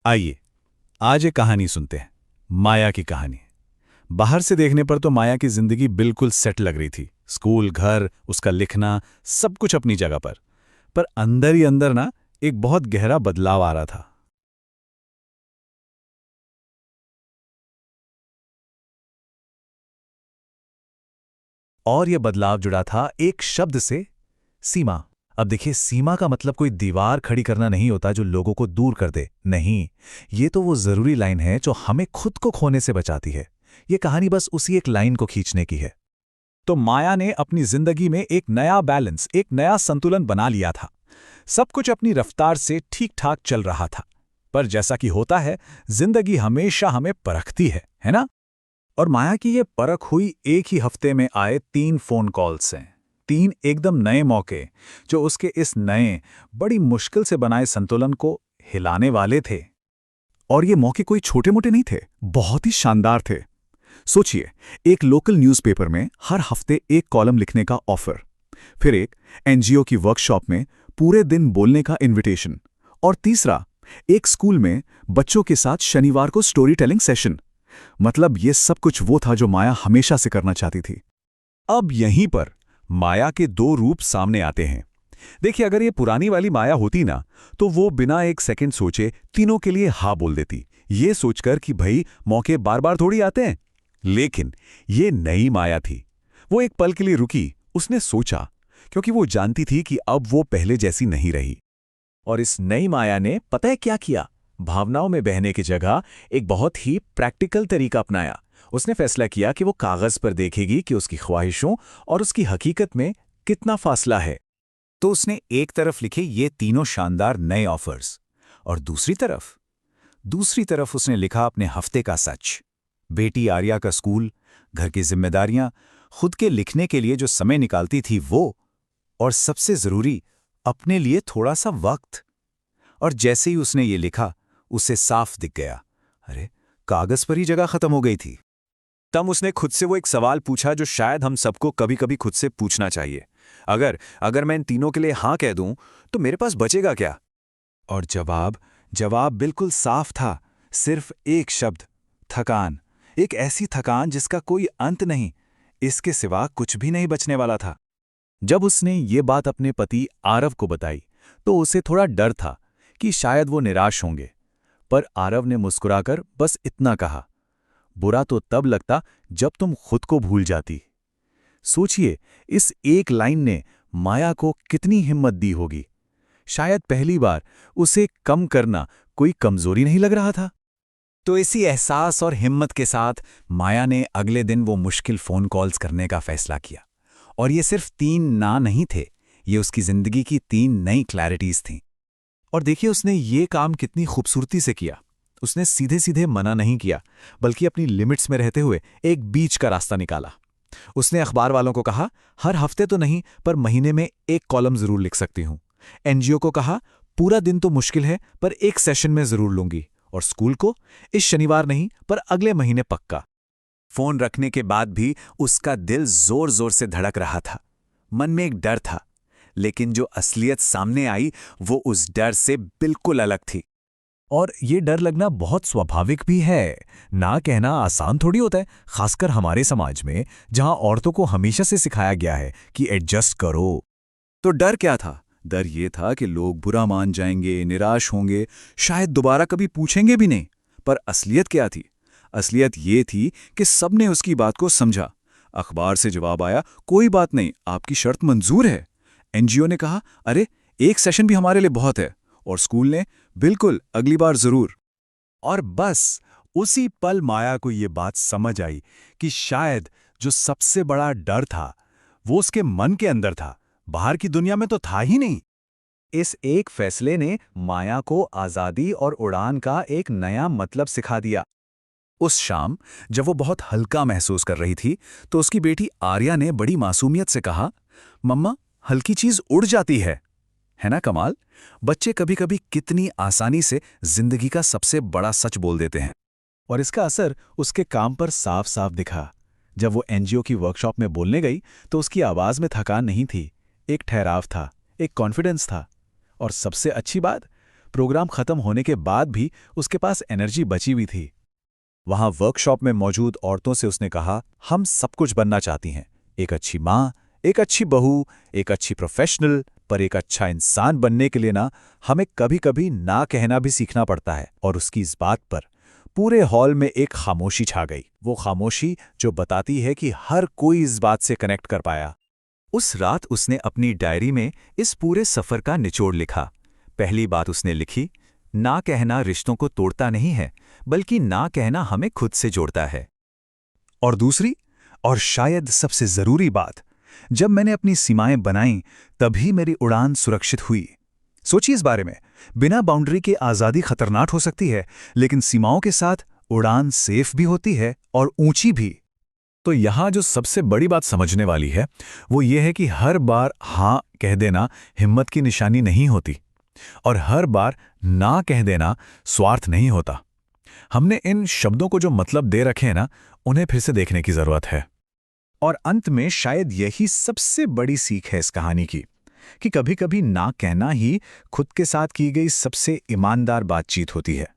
आइए आज एक कहानी सुनते हैं। माया की कहानी। बाहर से देखने पर तो माया की जिंदगी बिल्कुल सेट लग रही थी। स्कूल, घर, उसका लिखना, सब कुछ अपनी जगह पर अंदर ही अंदर ना एक बहुत गहरा बदलाव आ रहा था। और यह बदलाव जुड़ा था एक शब्द से, सीमा। अब देखिए, सीमा का मतलब कोई दीवार खड़ी करना नहीं होता जो लोगों को दूर कर दे। नहीं, ये तो वो जरूरी लाइन है जो हमें खुद को खोने से बचाती है। ये कहानी बस उसी एक लाइन को खींचने की है। तो माया ने अपनी जिंदगी में एक नया बैलेंस, एक नया संतुलन बना लिया था। सब कुछ अपनी रफ्तार से ठीक ठाक चल रहा था। पर जैसा कि होता है, जिंदगी हमेशा हमें परखती है ना? और माया की ये परख हुई एक ही हफ्ते में आए 3 फोन कॉल से। 3 एकदम नए मौके, जो उसके इस नए, बड़ी मुश्किल से बनाए संतुलन को हिलाने वाले थे। और ये मौके कोई छोटे-मोटे नहीं थे, बहुत ही शानदार थे। सोचिए, एक लोकल न्यूज़पेपर में हर हफ्ते एक कॉलम लिखने का ऑफर, फिर एक एनजीओ की वर्कशॉप में पूरे दिन बोलने का इनविटेशन, और तीसरा, एक स्कूल में बच्चों के साथ शनिवार को स्टोरी टेलिंग सेशन। मतलब ये सब कुछ वो था जो माया हमेशा से करना चाहती थी। अब यहीं पर माया के 2 रूप सामने आते हैं। देखिए, अगर ये पुरानी वाली माया होती ना, तो वो बिना एक सेकंड सोचे तीनों के लिए हाँ बोल देती, ये सोचकर कि भाई मौके बार बार थोड़ी आते हैं। लेकिन ये नई माया थी। वो एक पल के लिए रुकी, उसने सोचा, क्योंकि वो जानती थी कि अब वो पहले जैसी नहीं रही। और इस नई माया ने पता है क्या किया? भावनाओं में बहने की जगह एक बहुत ही प्रैक्टिकल तरीका अपनाया। उसने फैसला किया कि वो कागज पर देखेगी कि उसकी ख्वाहिशों और उसकी हकीकत में कितना फासला है। तो उसने एक तरफ लिखे ये तीनों शानदार नए ऑफर्स, और दूसरी तरफ उसने लिखा अपने हफ्ते का सच। बेटी आर्या का स्कूल, घर की जिम्मेदारियां, खुद के लिखने के लिए जो समय निकालती थी वो, और सबसे जरूरी, अपने लिए थोड़ा सा वक्त। और जैसे ही उसने ये लिखा, उसे साफ दिख गया, अरे कागज पर ही जगह खत्म हो गई थी। तब उसने खुद से वो एक सवाल पूछा जो शायद हम सबको कभी कभी खुद से पूछना चाहिए। अगर अगर मैं इन तीनों के लिए हाँ कह दूं, तो मेरे पास बचेगा क्या? और जवाब बिल्कुल साफ था। सिर्फ एक शब्द, थकान। एक ऐसी थकान जिसका कोई अंत नहीं, इसके सिवा कुछ भी नहीं बचने वाला था। जब उसने ये बात अपने पति आरव को बताई, तो उसे थोड़ा डर था कि शायद वो निराश होंगे। पर आरव ने मुस्कुराकर बस इतना कहा, बुरा तो तब लगता जब तुम खुद को भूल जाती। सोचिए, इस एक लाइन ने माया को कितनी हिम्मत दी होगी। शायद पहली बार उसे कम करना कोई कमजोरी नहीं लग रहा था। तो इसी एहसास और हिम्मत के साथ माया ने अगले दिन वो मुश्किल फोन कॉल्स करने का फैसला किया। और ये सिर्फ 3 ना नहीं थे, ये उसकी जिंदगी की 3 नई क्लैरिटीज थीं। और देखिए, उसने ये काम कितनी खूबसूरती से किया। उसने सीधे सीधे मना नहीं किया, बल्कि अपनी लिमिट्स में रहते हुए एक बीच का रास्ता निकाला। उसने अखबार वालों को कहा, हर हफ्ते तो नहीं, पर महीने में एक कॉलम जरूर लिख सकती हूं। एनजीओ को कहा, पूरा दिन तो मुश्किल है, पर एक सेशन में जरूर लूंगी। और स्कूल को, इस शनिवार नहीं, पर अगले महीने पक्का। फोन रखने के बाद भी उसका दिल जोर जोर से धड़क रहा था। मन में एक डर था, लेकिन जो असलियत सामने आई वो उस डर से बिल्कुल अलग थी। और ये डर लगना बहुत स्वाभाविक भी है। ना कहना आसान थोड़ी होता है, खासकर हमारे समाज में, जहां औरतों को हमेशा से सिखाया गया है कि एडजस्ट करो। तो डर क्या था? डर ये था कि लोग बुरा मान जाएंगे, निराश होंगे, शायद दोबारा कभी पूछेंगे भी नहीं। पर असलियत क्या थी? असलियत ये थी कि सबने उसकी बात को समझा। अखबार से जवाब आया, कोई बात नहीं, आपकी शर्त मंजूर है। एनजीओ ने कहा, अरे एक सेशन भी हमारे लिए बहुत है। और स्कूल ने, बिल्कुल, अगली बार जरूर। और बस उसी पल माया को ये बात समझ आई कि शायद जो सबसे बड़ा डर था वो उसके मन के अंदर था, बाहर की दुनिया में तो था ही नहीं। इस एक फैसले ने माया को आजादी और उड़ान का एक नया मतलब सिखा दिया। उस शाम जब वो बहुत हल्का महसूस कर रही थी, तो उसकी बेटी आर्या ने बड़ी मासूमियत से कहा, मम्मा, हल्की चीज उड़ जाती है ना कमाल? बच्चे कभी कभी कितनी आसानी से जिंदगी का सबसे बड़ा सच बोल देते हैं। और इसका असर उसके काम पर साफ साफ दिखा। जब वो एनजीओ की वर्कशॉप में बोलने गई, तो उसकी आवाज में थकान नहीं थी, एक ठहराव था, एक कॉन्फिडेंस था। और सबसे अच्छी बात, प्रोग्राम खत्म होने के बाद भी उसके पास एनर्जी बची हुई थी। वहां वर्कशॉप में मौजूद औरतों से उसने कहा, हम सब कुछ बनना चाहती हैं, एक अच्छी माँ, एक अच्छी बहू, एक अच्छी प्रोफेशनल, पर एक अच्छा इंसान बनने के लिए ना हमें कभी-कभी ना कहना भी सीखना पड़ता है। और उसकी इस बात पर पूरे हॉल में एक खामोशी छा गई, वो खामोशी जो बताती है कि हर कोई इस बात से कनेक्ट कर पाया। उस रात उसने अपनी डायरी में इस पूरे सफर का निचोड़ लिखा। पहली बात उसने लिखी, ना कहना रिश्तों को तोड़ता नहीं है, बल्कि ना कहना हमें खुद से जोड़ता है। और दूसरी, और शायद सबसे जरूरी बात, जब मैंने अपनी सीमाएं बनाईं तभी मेरी उड़ान सुरक्षित हुई। सोचिए इस बारे में, बिना बाउंड्री के आज़ादी खतरनाक हो सकती है, लेकिन सीमाओं के साथ उड़ान सेफ भी होती है और ऊंची भी। तो यहाँ जो सबसे बड़ी बात समझने वाली है वो ये है कि हर बार हाँ कह देना हिम्मत की निशानी नहीं होती, और हर बार ना कह देना स्वार्थ नहीं होता। हमने इन शब्दों को जो मतलब दे रखे हैं ना, उन्हें फिर से देखने की जरूरत है। और अंत में शायद यही सबसे बड़ी सीख है इस कहानी की, कि कभी-कभी ना कहना ही खुद के साथ की गई सबसे ईमानदार बातचीत होती है।